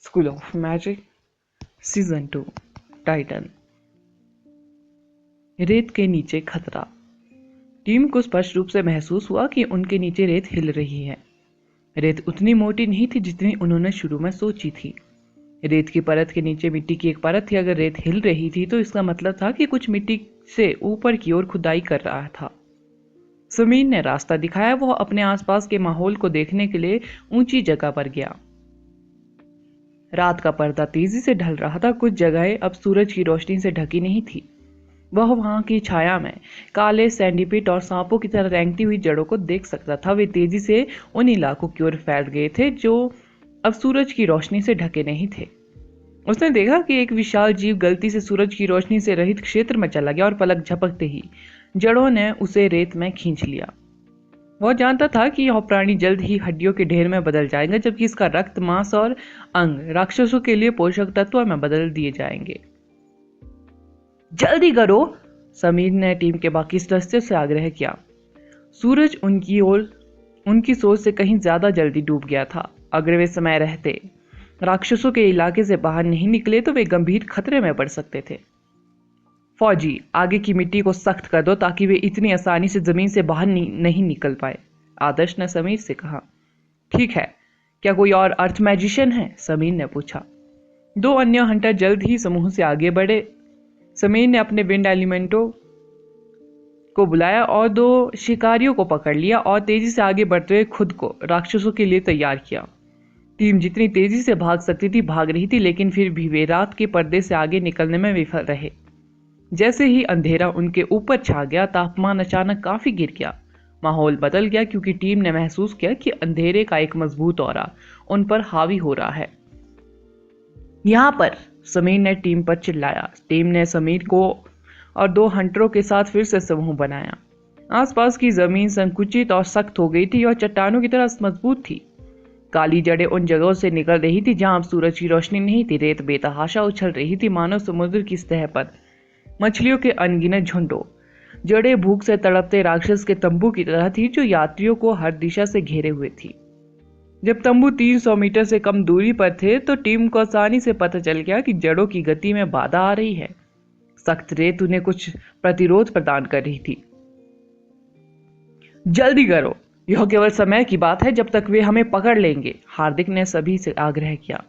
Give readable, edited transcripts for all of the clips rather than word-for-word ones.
School of magic season 2 Titan. रेत के नीचे खतरा। टीम को स्पष्ट रूप से महसूस हुआ कि उनके नीचे रेत हिल रही है। रेत उतनी मोटी नहीं थी जितनी उन्होंने शुरू में सोची थी। रेत की परत के नीचे मिट्टी की एक परत थी। अगर रेत हिल रही थी तो इसका मतलब था कि कुछ मिट्टी से ऊपर की ओर खुदाई कर रहा था। समीर ने रास्ता दिखाया। वह अपने आसपास के माहौल को देखने के लिए ऊंची जगह पर गया। रात का पर्दा तेजी से ढल रहा था। कुछ जगहें अब सूरज की रोशनी से ढकी नहीं थी। वह वहां की छाया में काले सैंडीपिट और सांपों की तरह रेंगती हुई जड़ों को देख सकता था। वे तेजी से उन इलाकों की ओर फैल गए थे जो अब सूरज की रोशनी से ढके नहीं थे। उसने देखा कि एक विशाल जीव गलती से सूरज की रोशनी से रहित क्षेत्र में चला गया और पलक झपकते ही जड़ों ने उसे रेत में खींच लिया। वह जानता था कि यह प्राणी जल्द ही हड्डियों के ढेर में बदल जाएगा, जबकि इसका रक्त, मांस और अंग राक्षसों के लिए पोषक तत्वों में बदल दिए जाएंगे। जल्दी करो, समीर ने टीम के बाकी सदस्यों से आग्रह किया। सूरज उनकी सोच से कहीं ज्यादा जल्दी डूब गया था। अगर वे समय रहते राक्षसों के इलाके से बाहर नहीं निकले तो वे गंभीर खतरे में पड़ सकते थे। फौजी, आगे की मिट्टी को सख्त कर दो ताकि वे इतनी आसानी से जमीन से बाहर नहीं निकल पाए, आदर्श ने समीर से कहा। ठीक है, क्या कोई और अर्थ मैजिशियन है? समीर ने पूछा। दो अन्य हंटर जल्द ही समूह से आगे बढ़े। समीर ने अपने विंड एलिमेंटों को बुलाया और दो शिकारियों को पकड़ लिया और तेजी से आगे बढ़ते हुए खुद को राक्षसों के लिए तैयार किया। टीम जितनी तेजी से भाग सकती थी भाग रही थी, लेकिन फिर भी वे रात के पर्दे से आगे निकलने में विफल रहे। जैसे ही अंधेरा उनके ऊपर छा गया, तापमान अचानक काफी गिर गया। माहौल बदल गया क्योंकि टीम ने महसूस किया कि अंधेरे का एक मजबूत औरा उन पर हावी हो रहा है। यहां पर, समीर ने टीम पर चिल्लाया। टीम ने समीर को और दो हंटरों के साथ फिर से समूह बनाया। आसपास की जमीन संकुचित और सख्त हो गई थी और चट्टानों की तरह मजबूत थी। काली जड़ें उन जगहों से निकल रही थी जहां अब सूरज की रोशनी नहीं थी। रेत बेतहाशा उछल रही थी, मानो समुद्र की सतह पर मछलियों के अनगिनत झुंडों। जड़ें भूख से तड़पते राक्षस के तंबू की तरह थी जो यात्रियों को हर दिशा से घेरे हुए थी। जब तंबू 300 मीटर से कम दूरी पर थे तो टीम को आसानी से पता चल गया कि जड़ों की गति में बाधा आ रही है। सख्त रेत उन्हें कुछ प्रतिरोध प्रदान कर रही थी। जल्दी करो, यह केवल समय की बात है जब तक वे हमें पकड़ लेंगे, हार्दिक ने सभी से आग्रह किया।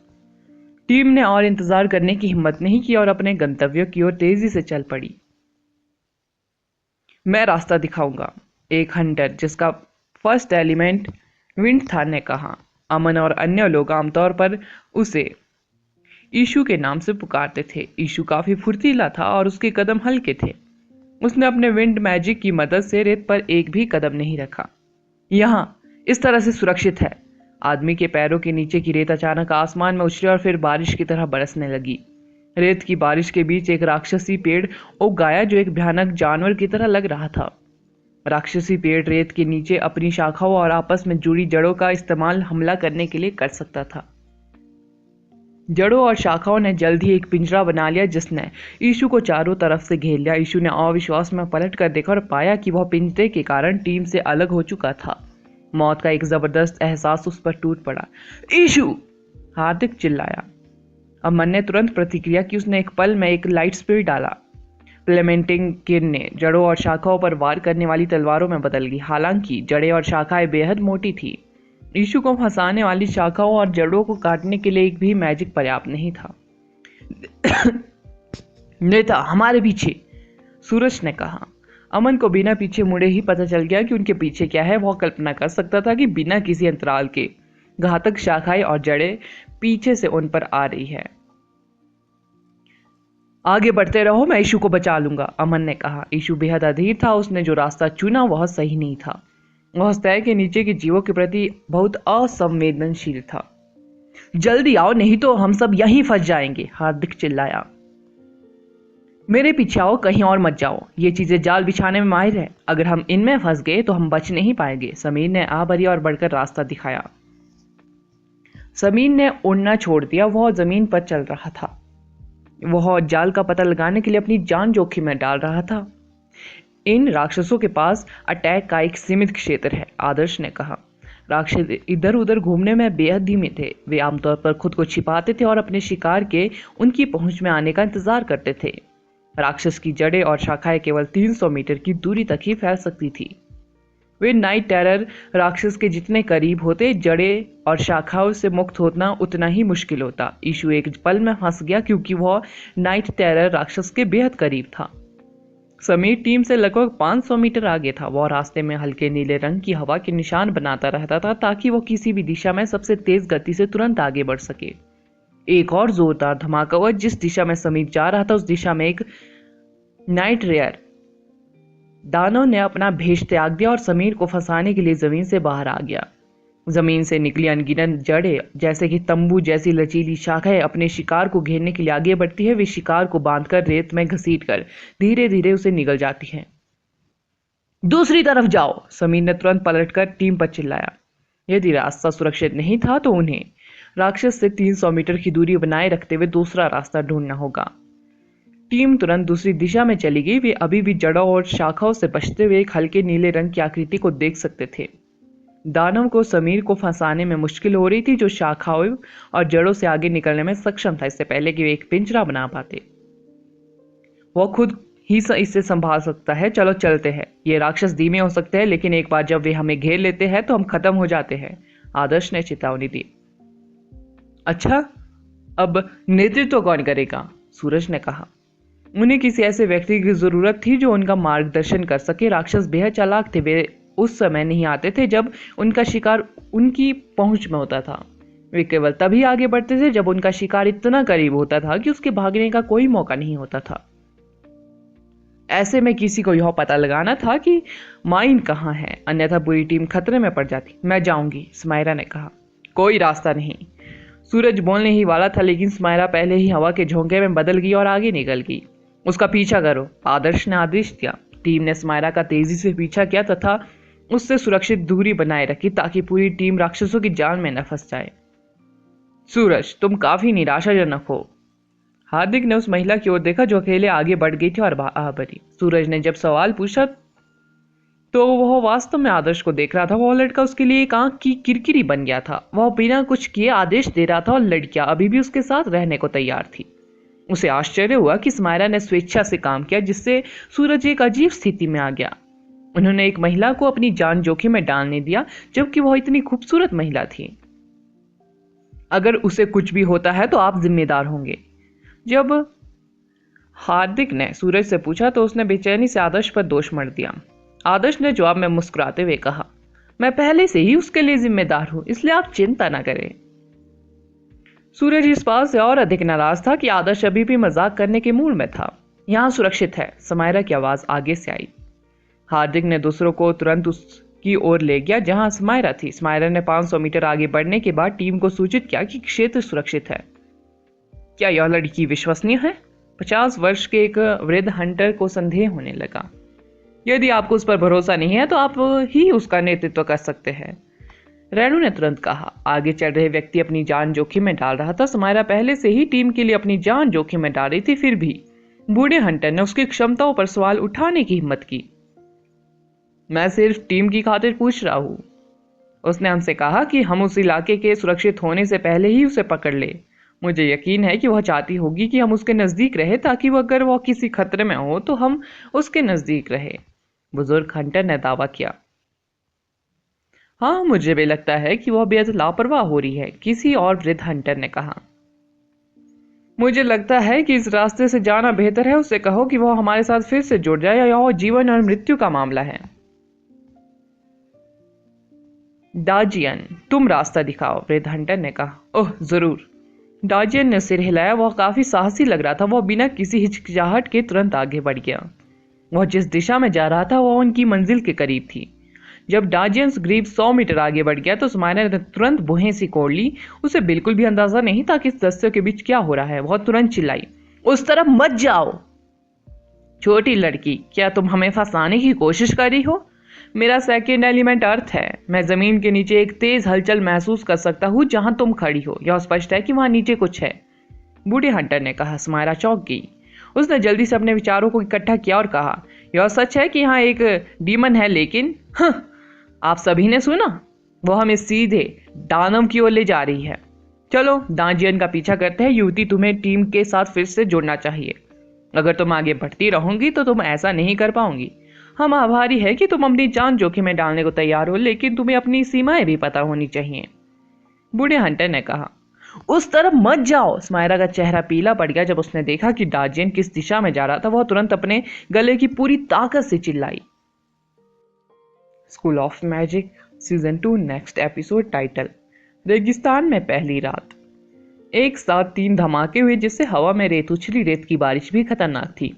टीम ने और इंतजार करने की हिम्मत नहीं की और अपने गंतव्य की ओर तेजी से चल पड़ी। मैं रास्ता दिखाऊंगा, एक हंटर जिसका फर्स्ट एलिमेंट विंड था ने कहा। अमन और अन्य लोग आमतौर पर उसे ईशु के नाम से पुकारते थे। ईशु काफी फुर्तीला था और उसके कदम हल्के थे। उसने अपने विंड मैजिक की मदद से रेत पर एक भी कदम नहीं रखा। यहाँ इस तरह से सुरक्षित है। आदमी के पैरों के नीचे की रेत अचानक आसमान में उछली और फिर बारिश की तरह बरसने लगी। रेत की बारिश के बीच एक राक्षसी पेड़ उग आया जो एक भयानक जानवर की तरह लग रहा था। राक्षसी पेड़ रेत के नीचे अपनी शाखाओं और आपस में जुड़ी जड़ों का इस्तेमाल हमला करने के लिए कर सकता था। जड़ों और शाखाओं ने जल्द ही एक पिंजरा बना लिया जिसने ईशु को चारों तरफ से घेर लिया। ईशु ने अविश्वास में पलट कर देखा और पाया कि वह पिंजरे के कारण टीम से अलग हो चुका था। मौत का एक जबरदस्त एहसास उस पर टूट पड़ा। ईशु, हार्दिक चिल्लाया। अमन ने तुरंत प्रतिक्रिया की। उसने एक पल में एक लाइट स्पीड डाला। प्लेमेंटिंग किरणें जड़ों और शाखाओं पर वार करने वाली तलवारों में बदल गई। हालांकि जड़ें और शाखाएं बेहद मोटी थी, ईशु को फंसाने वाली शाखाओं और जड़ों को काटने के लिए एक भी मैजिक पर्याप्त नहीं था। नेता, हमारे पीछे, सूरज ने कहा। अमन को बिना पीछे मुड़े ही पता चल गया कि उनके पीछे क्या है। वह कल्पना कर सकता था कि बिना किसी अंतराल के घातक शाखाएं और जड़ें पीछे से उन पर आ रही है। आगे बढ़ते रहो, मैं ईशु को बचा लूंगा, अमन ने कहा। ईशु बेहद अधीर था। उसने जो रास्ता चुना वह सही नहीं था। वह सतह के नीचे के जीवों के प्रति बहुत असंवेदनशील था। जल्दी आओ, नहीं तो हम सब यहीं फंस जाएंगे, हार्दिक चिल्लाया। मेरे पीछे आओ, कहीं और मत जाओ। ये चीजें जाल बिछाने में माहिर है। अगर हम इनमें फंस गए तो हम बच नहीं पाएंगे। समीर ने आ भरी और बढ़कर रास्ता दिखाया। समीर ने उड़ना छोड़ दिया। वह जमीन पर चल रहा था। वह जाल का पता लगाने के लिए अपनी जान जोखिम में डाल रहा था। इन राक्षसों के पास अटैक का एक सीमित क्षेत्र है, आदर्श ने कहा। राक्षस इधर उधर घूमने में बेहद धीमे थे। वे आमतौर पर खुद को छिपाते थे और अपने शिकार के उनकी पहुंच में आने का इंतजार करते थे। राक्षस की जड़ें और शाखाएं केवल 300 मीटर की दूरी तक ही फैल सकती थी। वे नाइट टेरर राक्षस के जितने करीब होते, जड़ें और शाखाओं से मुक्त होना उतना ही मुश्किल होता। ईशु एक पल में फंस गया क्योंकि वह नाइट टेरर राक्षस के बेहद करीब था। समीर टीम से लगभग 500 मीटर आगे था। वह रास्ते में हल्के नीले रंग की हवा के निशान बनाता रहता था ताकि वह किसी भी दिशा में सबसे तेज गति से तुरंत आगे बढ़ सके। एक और जोरदार धमाका हुआ। जिस दिशा में समीर जा रहा था उस दिशा में एक नाइट रेयर दानव ने अपना भेष त्याग दिया और समीर को फंसाने के लिए जमीन से बाहर आ गया। जमीन से निकली अनगिनत जड़ें जैसे कि तंबू जैसी लचीली शाखाएं अपने शिकार को घेरने के लिए आगे बढ़ती है। वे शिकार को बांधकर रेत में घसीटकर धीरे धीरे उसे निगल जाती हैं। दूसरी तरफ जाओ, समीर ने तुरंत पलटकर टीम पर चिल्लाया। यदि रास्ता सुरक्षित नहीं था तो उन्हें राक्षस से 300 मीटर की दूरी बनाए रखते हुए दूसरा रास्ता ढूंढना होगा। टीम तुरंत दूसरी दिशा में चली गई। वे अभी भी जड़ों और शाखाओं से बचते हुए एक हल्के नीले रंग की आकृति को देख सकते थे। दानव को समीर को फंसाने में मुश्किल हो रही थी, जो शाखाओं और जड़ों से आगे निकलने में सक्षम था इससे पहले कि वे एक पिंजरा बना पाते। वो खुद ही इसे संभाल सकता है। चलो चलते हैं। ये राक्षस धीमे हो सकते हैं लेकिन एक बार जब वे हमें घेर लेते हैं तो हम खत्म हो जाते हैं, आदर्श ने चेतावनी दी। अच्छा, अब नेतृत्व कौन करेगा? सूरज ने कहा। उन्हें किसी ऐसे व्यक्ति की जरूरत थी जो उनका मार्गदर्शन कर सके। राक्षस बेहद चालाक थे। वे उस समय नहीं आते थे जब उनका शिकार उनकी पहुंच में होता था। वे केवल तभी आगे बढ़ते थे जब उनका शिकार इतना करीब होता था कि उसके भागने का कोई मौका नहीं होता था। ऐसे में किसी को यह पता लगाना था कि माइन कहाँ है, अन्यथा पूरी टीम खतरे में पड़ जाती। मैं जाऊंगी, स्माइरा ने कहा। कोई रास्ता नहीं। सूरज बोलने ही वाला था लेकिन स्माइरा पहले ही हवा के झोंके में बदल गई और आगे निकल गई। उसका पीछा करो, आदर्श ने आदेश दिया। टीम ने स्माइरा का तेजी से पीछा किया तथा उससे सुरक्षित दूरी बनाए रखी ताकि पूरी टीम राक्षसों की जाल में न फंस जाए। सूरज, तुम काफी निराशाजनक हो। हार्दिक ने उस महिला की ओर देखा जो अकेले आगे बढ़ गई थी और भरी। सूरज ने जब सवाल पूछा तो वह वास्तव में आदर्श को देख रहा था। वह लड़का उसके लिए एक आंख की किरकिरी बन गया था। वह बिना कुछ किए आदेश दे रहा था और लड़कियां अभी भी उसके साथ रहने को तैयार थी। उसे आश्चर्य हुआ कि स्माइरा ने स्वेच्छा से काम किया, जिससे सूरज एक अजीब स्थिति में आ गया। उन्होंने एक महिला को अपनी जान जोखिम में डालने दिया जबकि वह इतनी खूबसूरत महिला थी। अगर उसे कुछ भी होता है तो आप जिम्मेदार होंगे। जब हार्दिक ने सूरज से पूछा तो उसने बेचैनी से आदर्श पर दोष मढ़ दिया। आदर्श ने जवाब में मुस्कुराते हुए कहा, मैं पहले से ही उसके लिए जिम्मेदार हूं, इसलिए आप चिंता न करें। सूरज इस बात से और अधिक नाराज था कि आदर्श अभी भी मजाक करने के मूड में था। यहां सुरक्षित है, स्माइरा की आवाज आगे से आई। हार्दिक ने दूसरों को तुरंत उसकी ओर ले गया जहां स्माइरा थी। स्माइरा ने 500 मीटर आगे बढ़ने के बाद टीम को सूचित किया कि क्षेत्र सुरक्षित है। क्या यह लड़की विश्वसनीय है? 50 वर्ष के एक वृद्ध हंटर को संदेह होने लगा। यदि आपको उस पर भरोसा नहीं है तो आप ही उसका नेतृत्व कर सकते हैं, रेणु ने तुरंत कहा। आगे चल रहे व्यक्ति अपनी जान जोखिम में डाल रहा था। स्माइरा पहले से ही टीम के लिए अपनी जान जोखिम में डाल रही थी, फिर भी बूढ़े हंटर ने उसकी क्षमताओं पर सवाल उठाने की हिम्मत की। मैं सिर्फ टीम की खातिर पूछ रहा हूं, उसने हमसे कहा कि हम उस इलाके के सुरक्षित होने से पहले ही उसे पकड़ ले। मुझे यकीन है कि वह चाहती होगी कि हम उसके नजदीक रहे ताकि अगर वह किसी खतरे में हो तो हम उसके नजदीक रहे, बुजुर्ग हंटर ने दावा किया। हाँ, मुझे भी लगता है कि वह बेहद लापरवाह हो रही है, किसी और वृद्ध हंटर ने कहा। मुझे लगता है कि इस रास्ते से जाना बेहतर है। उसे कहो कि वह हमारे साथ फिर से जुड़ जाए, या वह जीवन और मृत्यु का मामला है। डाजियन, तुम रास्ता दिखाओ, वृद्ध हंटर ने कहा। ओह जरूर, डाजियन ने सिर हिलाया। वह काफी साहसी लग रहा था। वह बिना किसी हिचकिचाहट के तुरंत आगे बढ़ गया। वह जिस दिशा में जा रहा था वह उनकी मंजिल के करीब थी। जब डाजियन करीब 100 मीटर आगे बढ़ गया तो स्माइरा ने तुरंत भुहें सिकोड़ ली। उसे बिल्कुल भी अंदाजा नहीं था कि इस दस्यों के बीच क्या हो रहा है। वह तुरंत चिल्लाई, उस तरफ मत जाओ। छोटी लड़की, क्या तुम हमें फंसाने की कोशिश कर रही हो? मेरा सेकेंड एलिमेंट अर्थ है। मैं जमीन के नीचे एक तेज हलचल महसूस कर सकता हूँ जहां तुम खड़ी हो। यह स्पष्ट है कि वहां नीचे कुछ है, बूढ़े हंटर ने कहा। स्माइरा चौंक गई। उसने जल्दी से अपने विचारों को इकट्ठा किया और कहा, यह सच है कि यहाँ एक डीमन है, लेकिन आप सभी ने सुना, वो हमें सीधे दानव की ओर ले जा रही है। चलो दाजियन का पीछा करते हैं। युवती, तुम्हें टीम के साथ फिर से जुड़ना चाहिए। अगर तुम आगे बढ़ती रहोगी तो तुम ऐसा नहीं कर पाओगी। हम आभारी है कि तुम अपनी जान जोखिम में डालने को तैयार हो, लेकिन तुम्हें अपनी सीमाएं भी पता होनी चाहिए, बूढ़े हंटर ने कहा। उस तरफ मत जाओ। स्मायरा का चेहरा पीला पड़ गया जब उसने देखा कि दाजियन किस दिशा में जा रहा था। वह तुरंत अपने गले की पूरी ताकत से चिल्लाई। School of magic season 2 next episode title रेगिस्तान में पहली रात। एक साथ 3 धमाके हुए जिससे हवा में रेत उछली। रेत की बारिश भी खतरनाक थी।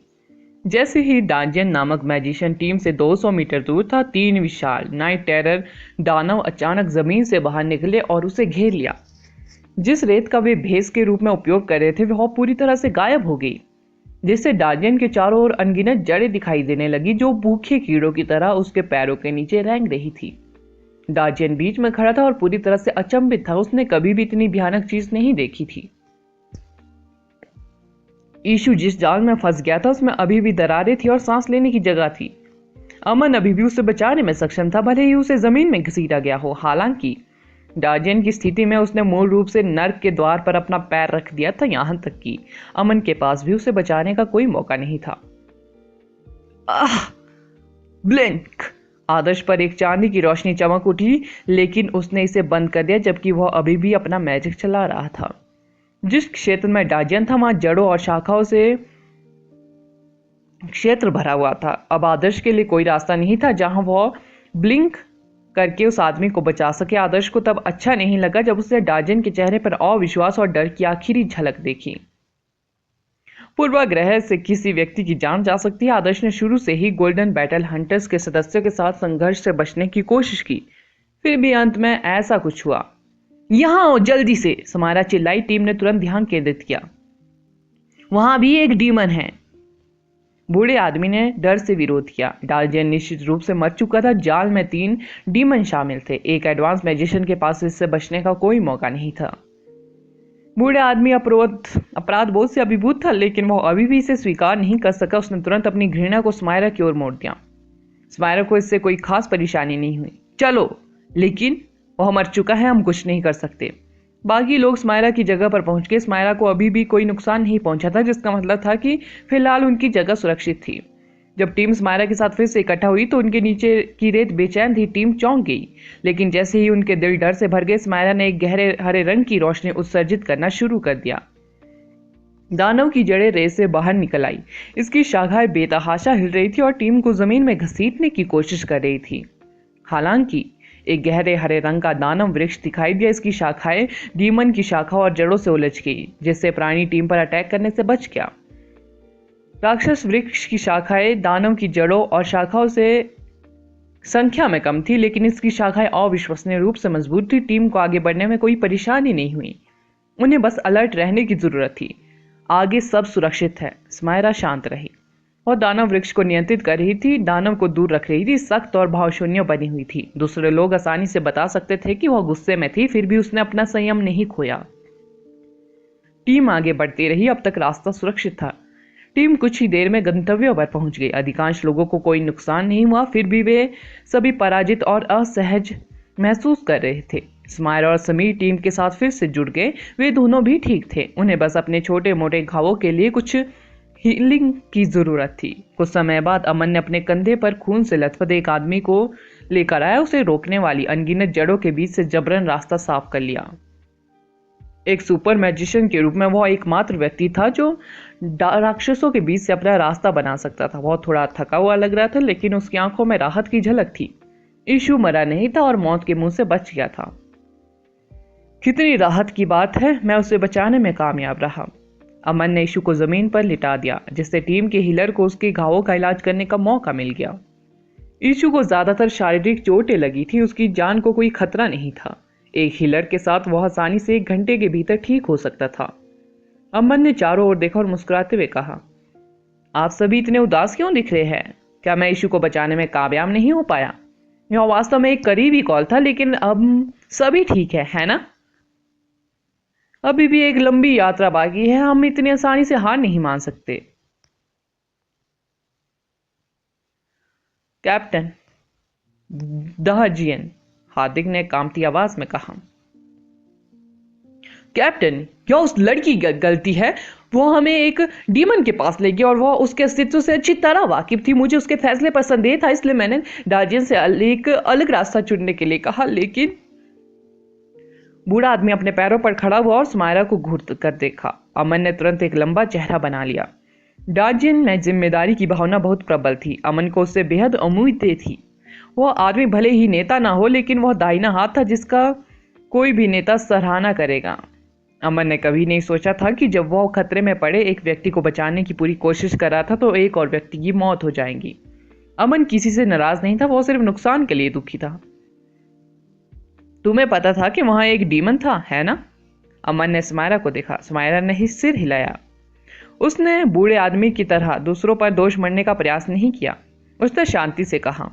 जैसे ही डांजियन नामक मैजिशियन टीम से 200 मीटर दूर था, 3 विशाल नाइट टेरर दानव अचानक जमीन से बाहर निकले और उसे घेर लिया। जिस रेत का वे भेस के रूप में उपयोग कर रहे थे वह पूरी तरह से गायब हो गई, जिससे डांजियन के चारों ओर अनगिनत जड़ें दिखाई देने लगी जो भूखे कीड़ों की तरह उसके पैरों के नीचे रेंग रही थी। डांजियन बीच में खड़ा था और पूरी तरह से अचंभित था। उसने कभी भी इतनी भयानक चीज नहीं देखी थी। ईशु जिस जाल में फंस गया था उसमें अभी भी दरारें थी और सांस लेने की जगह थी। अमन अभी भी उसे बचाने में सक्षम था, भले ही उसे जमीन में घसीटा गया हो। हालांकि डार्जियन की स्थिति में उसने मूल रूप से नर्क के द्वार पर अपना पैर रख दिया था। यहां तक कि अमन के पास भी उसे बचाने का कोई मौका नहीं था। ब्लिंक! आदर्श पर एक चांदी की रोशनी चमक उठी, लेकिन उसने इसे बंद कर दिया जबकि वह अभी भी अपना मैजिक चला रहा था। जिस क्षेत्र में डार्जियन था वहां जड़ों और शाखाओं से क्षेत्र भरा हुआ था। अब आदर्श के लिए कोई रास्ता नहीं था जहां वह ब्लिंक करके उस आदमी को बचा सके। आदर्श को तब अच्छा नहीं लगा जब उसने डार्जियन के चेहरे पर अविश्वास और डर की आखिरी झलक देखी। पूर्वाग्रह से किसी व्यक्ति की जान जा सकती है। आदर्श ने शुरू से ही गोल्डन बैटल हंटर्स के सदस्यों के साथ संघर्ष से बचने की कोशिश की, फिर भी अंत में ऐसा कुछ हुआ। यहां आओ जल्दी से! समारा चिल्लाई। टीम ने तुरंत ध्यान केंद्रित किया। वहां भी एक डीमन है। बूढ़े आदमी ने डर से विरोध किया। डार्जियन निश्चित रूप से मर चुका था। जाल में 3 डीमन शामिल थे। एक एडवांस मैजिशियन के पास इससे बचने का कोई मौका नहीं था। बूढ़े आदमी अपराध बोध से अभिभूत था, लेकिन वह अभी भी इसे स्वीकार नहीं कर सका। उसने तुरंत अपनी घृणा को स्मायरा की ओर मोड़ दिया। स्मायरा को इससे कोई खास परेशानी नहीं हुई। चलो, लेकिन वह मर चुका है, हम कुछ नहीं कर सकते। बाकी लोग स्मायरा की जगह पर पहुंच गए। स्मायरा को अभी भी कोई नुकसान नहीं पहुंचा था, जिसका मतलब था कि फिलहाल उनकी जगह सुरक्षित थी। जब टीम स्मायरा के साथ फिर से इकट्ठा हुई तो उनके नीचे की रेत बेचैन थी। टीम चौंक गई, लेकिन जैसे ही उनके दिल डर से भर गए, स्मायरा ने एक गहरे हरे रंग की रोशनी उत्सर्जित करना शुरू कर दिया। दानव की जड़ें रेत से बाहर निकल आई। इसकी शाखाएं बेतहाशा हिल रही थी और टीम को जमीन में घसीटने की कोशिश कर रही थी। हालांकि एक गहरे हरे रंग का दानव वृक्ष दिखाई दिया। इसकी शाखाएं डीमन की शाखाओं और जड़ों से उलझ गई, जिससे प्राणी टीम पर अटैक करने से बच गया। राक्षस वृक्ष की शाखाएं दानव की जड़ों और शाखाओं से संख्या में कम थी, लेकिन इसकी शाखाएं अविश्वसनीय रूप से मजबूत थी। टीम को आगे बढ़ने में कोई परेशानी नहीं हुई। उन्हें बस अलर्ट रहने की जरूरत थी। आगे सब सुरक्षित है। स्मायरा शांत रही और दानव वृक्ष को नियंत्रित कर रही थी, दानव को दूर रख रही थी। सख्त और भावशून्य बनी हुई थी। दूसरे लोग आसानी से बता सकते थे कि वह गुस्से में थी, फिर भी उसने अपना संयम नहीं खोया। टीम आगे बढ़ती रही। अब तक रास्ता सुरक्षित था। टीम कुछ ही देर में गंतव्य पर पहुंच गई। अधिकांश लोगों को कोई नुकसान नहीं हुआ, फिर भी वे सभी पराजित और असहज महसूस कर रहे थे। स्मायरा और समीर टीम के साथ फिर से जुड़ गए। वे दोनों भी ठीक थे। उन्हें बस अपने छोटे मोटे घावों के लिए कुछ हीलिंग की जरूरत थी। कुछ समय बाद अमन ने अपने कंधे पर खून से लथपथ एक आदमी को लेकर आया। उसे रोकने वाली अनगिनत जड़ों के बीच से जबरन रास्ता साफ कर लिया। एक सुपर मैजिशियन के रूप में वह एकमात्र व्यक्ति था जो राक्षसों के बीच से अपना रास्ता बना सकता था। वह थोड़ा थका हुआ लग रहा था, लेकिन उसकी आंखों में राहत की झलक थी। ईशु मरा नहीं था और मौत के मुंह से बच गया था। कितनी राहत की बात है, मैं उसे बचाने में कामयाब रहा। अमन ने ईशु को जमीन पर लिटा दिया, जिससे टीम के हीलर को उसके घावों का इलाज करने का मौका मिल गया। ईशु को ज्यादातर शारीरिक चोटें लगी थी। उसकी जान को कोई खतरा नहीं था। एक हीलर के साथ वह आसानी से 1 घंटे के भीतर ठीक हो सकता था। अमन ने चारों ओर देखा और मुस्कुराते हुए कहा, आप सभी इतने उदास क्यों दिख रहे हैं? क्या मैं ईशु को बचाने में कामयाब नहीं हो पाया? यह वास्तव में एक करीबी कॉल था, लेकिन अब सभी ठीक है ना? अभी भी एक लंबी यात्रा बाकी है। हम इतनी आसानी से हार नहीं मान सकते। कैप्टन दाजियन हार्दिक ने कांपती आवाज में कहा। कैप्टन, क्या उस लड़की की गलती है? वो हमें एक डीमन के पास ले गई और वह उसके अस्तित्व से अच्छी तरह वाकिफ थी। मुझे उसके फैसले पर संदेह था, इसलिए मैंने डार्जियन से एक अलग रास्ता चुनने के लिए कहा। लेकिन बूढ़ा आदमी अपने पैरों पर खड़ा हुआ और सुमायरा को घूर कर देखा। अमन ने तुरंत एक लंबा चेहरा बना लिया। डार्जियन में जिम्मेदारी की भावना बहुत प्रबल थी। अमन को उससे बेहद उम्मीदें थी। वह आदमी भले ही नेता ना हो, लेकिन वह दाहिना हाथ था जिसका कोई भी नेता सराहना करेगा। अमन ने कभी नहीं सोचा था कि जब वह खतरे में पड़े एक व्यक्ति को बचाने की पूरी कोशिश कर रहा था तो एक और व्यक्ति की मौत हो जाएगी। अमन किसी से नाराज नहीं था, वह सिर्फ नुकसान के लिए दुखी था। तुम्हें पता था कि वहां एक डीमन था, है ना? अमन ने सुमायरा को देखा। सुमायरा ने ही सिर हिलाया। उसने बूढ़े आदमी की तरह दूसरों पर दोष मढ़ने का प्रयास नहीं किया। उसने शांति से कहा,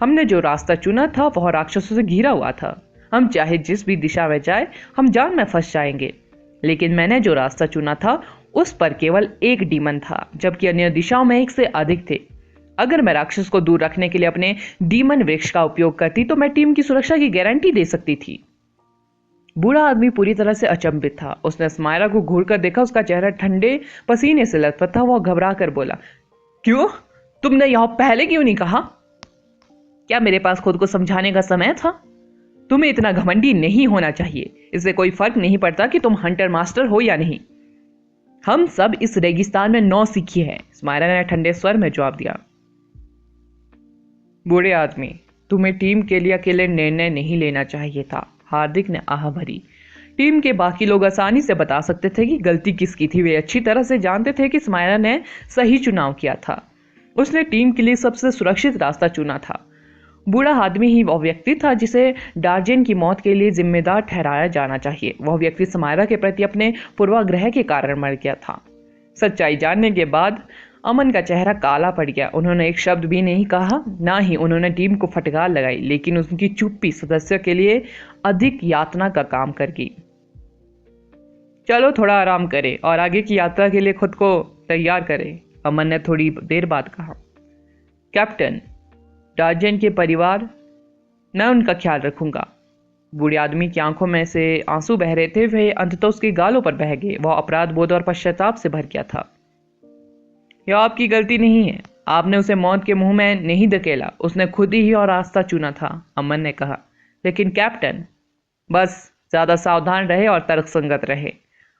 हमने जो रास्ता चुना था वह राक्षसों से घिरा हुआ था। हम चाहे जिस भी दिशा में जाए हम जान में फंस जाएंगे। लेकिन मैंने जो रास्ता चुना था उस पर केवल एक डीमन था, जबकि अन्य दिशाओं में एक से अधिक थे। अगर मैं राक्षस को दूर रखने के लिए अपने डीमन वृक्ष का उपयोग करती तो मैं टीम की सुरक्षा की गारंटी दे सकती थी। बूढ़ा आदमी पूरी तरह से अचंभित था। उसने सुमायरा को घूर कर देखा। उसका चेहरा ठंडे पसीने से लथपथ था। वह घबरा कर बोला, क्यों? तुमने यहां पहले क्यों नहीं कहा? क्या मेरे पास खुद को समझाने का समय था? तुम्हें इतना घमंडी नहीं होना चाहिए। इससे कोई फर्क नहीं पड़ता कि तुम हंटर मास्टर हो या नहीं। हम सब इस रेगिस्तान में नौसिखिए हैं, सुमायरा ने ठंडे स्वर में जवाब दिया। बूढ़े आदमी, तुम्हें टीम के लिए अकेले निर्णय नहीं लेना चाहिए था, हार्दिक ने आह भरी। टीम के बाकी लोग आसानी से बता सकते थे कि गलती किसकी थी। वे अच्छी तरह से जानते थे कि सुमायरा ने सही चुनाव किया था। उसने टीम के लिए सबसे सुरक्षित रास्ता चुना था। बूढ़ा आदमी ही वह व्यक्ति था जिसे डार्जियन की मौत के लिए जिम्मेदार ठहराया जाना चाहिए। वह व्यक्ति सुमायरा के प्रति अपने पूर्वाग्रह के कारण मर गया था। सच्चाई जानने के बाद अमन का चेहरा काला पड़ गया। उन्होंने एक शब्द भी नहीं कहा, ना ही उन्होंने टीम को फटकार लगाई, लेकिन उनकी चुप्पी सदस्यों के लिए अधिक यातना का काम कर गई। चलो थोड़ा आराम करें और आगे की यात्रा के लिए खुद को तैयार करें, अमन ने थोड़ी देर बाद कहा। कैप्टन, डार्जियन के परिवार, मैं उनका ख्याल रखूंगा। बूढ़े आदमी की आंखों में से आंसू बह रहे थे। वे अंततः उसके गालों पर बह गए। वह अपराध बोध और पश्चाताप से भर गया था। यह आपकी गलती नहीं है। आपने उसे मौत के मुंह में नहीं धकेला, उसने खुद ही और रास्ता चुना था, अमन ने कहा। लेकिन कैप्टन, बस ज्यादा सावधान रहे और तर्कसंगत रहे।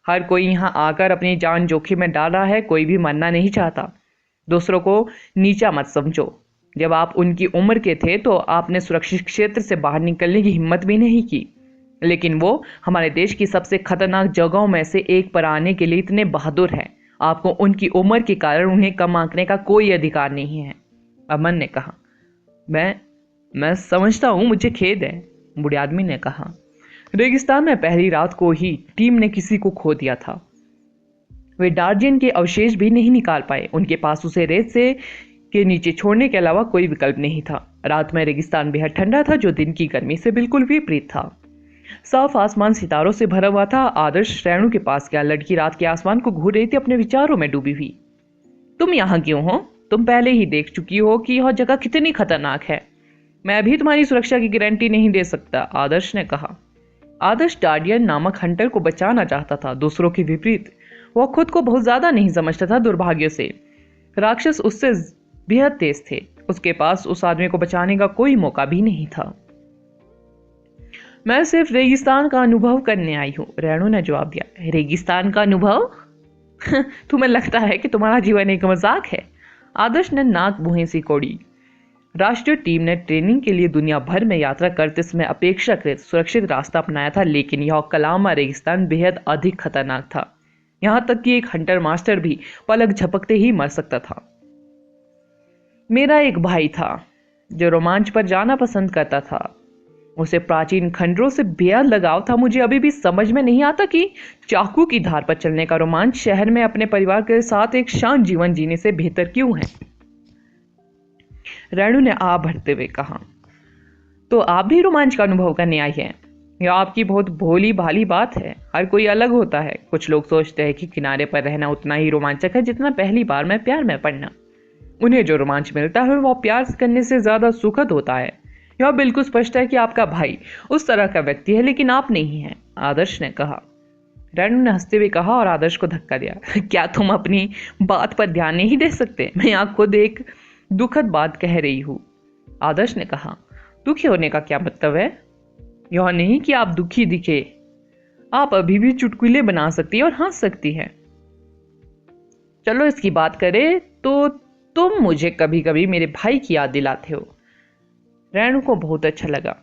हर कोई यहाँ आकर अपनी जान जोखिम में डाल रहा है। कोई भी मरना नहीं चाहता। दूसरों को नीचा मत समझो। जब आप उनकी उम्र के थे तो आपने सुरक्षित क्षेत्र से बाहर निकलने की हिम्मत भी नहीं की, लेकिन वो हमारे देश की सबसे खतरनाक जगहों में से एक पर आने के लिए इतने बहादुर हैं। आपको उनकी उम्र के कारण उन्हें कम आंकने का कोई अधिकार नहीं है, अमन ने कहा। मैं समझता हूं, मुझे खेद है, बूढ़े आदमी ने कहा। रेगिस्तान में पहली रात को ही टीम ने किसी को खो दिया था। वे डार्जियन के अवशेष भी नहीं निकाल पाए। उनके पास उसे रेत से के नीचे छोड़ने के अलावा कोई विकल्प नहीं था। रात में रेगिस्तान बेहद ठंडा था, जो दिन की गर्मी से बिल्कुल विपरीत था। साफ आसमान सितारों से भरा हुआ था। आदर्श रेणु के पास गया। लड़की रात के आसमान को घूर रही थी, अपने विचारों में डूबी हुई। तुम यहाँ क्यों हो? तुम पहले ही देख चुकी हो कि यह जगह कितनी खतरनाक है। मैं अभी तुम्हारी सुरक्षा की गारंटी नहीं दे सकता, आदर्श ने कहा। आदर्श डार्जियन नामक हंटर को बचाना चाहता था। दूसरों के विपरीत वह खुद को बहुत ज्यादा नहीं समझता था। दुर्भाग्य से राक्षस उससे बेहद तेज थे। उसके पास उस आदमी को बचाने का कोई मौका भी नहीं था। मैं सिर्फ रेगिस्तान का अनुभव करने आई हूं, रेणु ने जवाब दिया। रेगिस्तान का अनुभव? तुम्हें लगता है कि तुम्हारा जीवन एक मजाक है? आदर्श ने नाक भुएं सी कोड़ी। राष्ट्रीय टीम ने ट्रेनिंग के लिए दुनिया भर में यात्रा करते समय अपेक्षाकृत सुरक्षित रास्ता अपनाया था, लेकिन यह कलामा रेगिस्तान बेहद अधिक खतरनाक था। यहां तक कि एक हंटर मास्टर भी पलक झपकते ही मर सकता था। मेरा एक भाई था जो रोमांच पर जाना पसंद करता था। उसे प्राचीन खंडरों से बेहद लगाव था। मुझे अभी भी समझ में नहीं आता कि चाकू की धार पर चलने का रोमांच शहर में अपने परिवार के साथ एक शांत जीवन जीने से बेहतर क्यों है, रेणु ने आ भरते हुए कहा। तो आप भी रोमांच का अनुभव करने आई हैं? यह आपकी बहुत भोली भाली बात है। हर कोई अलग होता है। कुछ लोग सोचते हैं कि किनारे पर रहना उतना ही रोमांचक है जितना पहली बार में प्यार में पड़ना। उन्हें जो रोमांच मिलता है वह प्यार करने से ज्यादा सुखद होता है। यह बिल्कुल स्पष्ट है कि आपका भाई उस तरह का व्यक्ति है, लेकिन आप नहीं हैं, आदर्श ने कहा। रेणु ने हंसते हुए कहा और आदर्श को धक्का दिया। क्या तुम अपनी बात पर ध्यान नहीं दे सकते? मैं यहाँ खुद एक दुखद बात कह रही हूँ, आदर्श ने कहा। दुखी होने का क्या मतलब है? यह नहीं कि आप दुखी दिखे, आप अभी भी चुटकुले बना सकती है और हंस सकती है। चलो इसकी बात करें तो तुम मुझे कभी कभी मेरे भाई की याद दिलाते हो। रेणु को बहुत अच्छा लगा।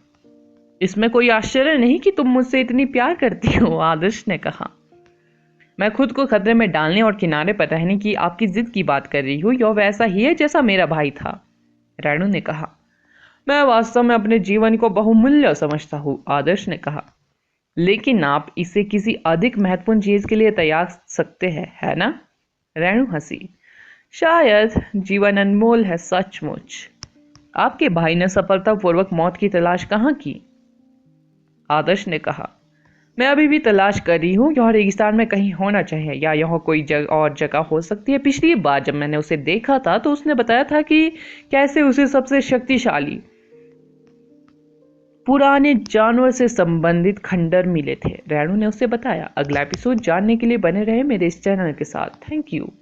इसमें कोई आश्चर्य नहीं कि तुम मुझसे इतनी प्यार करती हो, आदर्श ने कहा। मैं खुद को खतरे में डालने और किनारे पर रहने की आपकी जिद की बात कर रही हूँ। यह वैसा ही है जैसा मेरा भाई था, रेणु ने कहा। मैं वास्तव में अपने जीवन को बहुमूल्य समझता हूँ, आदर्श ने कहा। लेकिन आप इसे किसी अधिक महत्वपूर्ण चीज के लिए त्याग सकते हैं, है ना? रेणु हंसी। शायद जीवन अनमोल है, सचमुच। आपके भाई ने सफलतापूर्वक मौत की तलाश कहाँ की? आदर्श ने कहा। मैं अभी भी तलाश कर रही हूँ। यह रेगिस्तान में कहीं होना चाहिए, या यह कोई और जगह हो सकती है। पिछली बार जब मैंने उसे देखा था तो उसने बताया था कि कैसे उसे सबसे शक्तिशाली पुराने जानवर से संबंधित खंडर मिले थे। रेणु ने उसे बताया। अगला एपिसोड जानने के लिए बने रहे मेरे इस चैनल के साथ। Thank you.